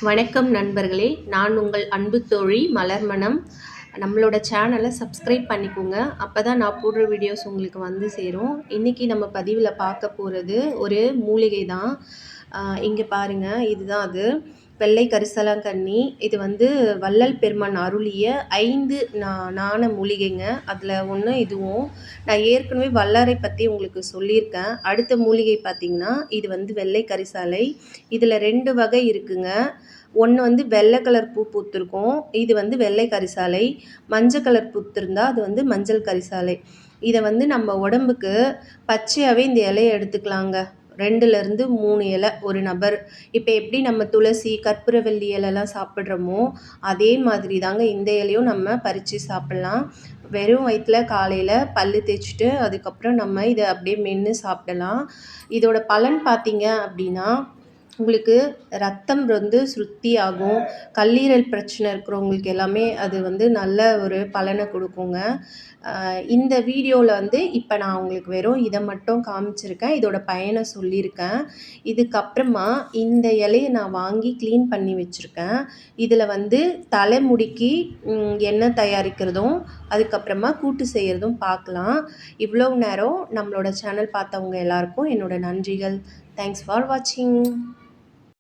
வணக்கம் நண்பர்களே, நான் உங்கள் அன்பு தோழி மலர்மணம். நம்மளோட சேனலை சப்ஸ்கிரைப் பண்ணிக்கோங்க. அப்போ தான் நான் போடுற வீடியோஸ் உங்களுக்கு வந்து சேரும். இன்றைக்கி நம்ம பதிவில் பார்க்க போகிறது ஒரு மூலிகை தான். இங்கே பாருங்கள், இதுதான் அது வெள்ளை கரிசலாங்கண்ணி. இது வந்து வள்ளல் பெருமான் அருளிய 5 நாண மூலிகைங்க. அதில் ஒன்று இதுவும். நான் ஏற்கனவே வல்லாரை பற்றி உங்களுக்கு சொல்லியிருக்கேன். அடுத்த மூலிகை பார்த்திங்கன்னா இது வந்து வெள்ளை கரிசாலை. இதில் 2 வகை இருக்குங்க. ஒன்று வந்து வெள்ளை கலர் பூ பூத்திருக்கும், இது வந்து வெள்ளை கரிசாலை. மஞ்சள் கலர் பூத்திருந்தா அது வந்து மஞ்சள் கரிசாலை. இதை வந்து நம்ம உடம்புக்கு பச்சையாகவே இந்த இலையை எடுத்துக்கலாங்க. 2லேருந்து 3 இலை ஒரு நபர். இப்போ எப்படி நம்ம துளசி கற்பூரவள்ளி இலைலாம் சாப்பிட்றோமோ அதே மாதிரி தாங்க இந்த இலையும் நம்ம பறித்து சாப்பிட்லாம். வெறும் வயிற்றில் காலையில் பல் தேய்ச்சிட்டு அதுக்கப்புறம் நம்ம இதை அப்படியே மென்று சாப்பிடலாம். இதோட பலன் பார்த்தீங்க அப்படின்னா உங்களுக்கு ரத்தம் வந்து சுத்தி ஆகும். கல்லீரல் பிரச்சனை இருக்கிறவங்களுக்கு எல்லாமே அது வந்து நல்ல ஒரு பலனை கொடுக்குங்க. இந்த வீடியோவில் வந்து இப்போ நான் உங்களுக்கு வெறும் இதை மட்டும் காமிச்சிருக்கேன். இதோட பயனை சொல்லியிருக்கேன். இதுக்கப்புறமா இந்த இலையை நான் வாங்கி க்ளீன் பண்ணி வச்சுருக்கேன். இதில் வந்து தலைமுடிக்கு எண்ணெய் தயாரிக்கிறதும் அதுக்கப்புறமா கூட்டு செய்கிறதும் பார்க்கலாம். இவ்வளோ நேரம் நம்மளோட சேனல் பார்த்தவங்க எல்லாருக்கும் என்னோட நன்றிகள். தேங்க்ஸ் ஃபார் வாட்சிங்.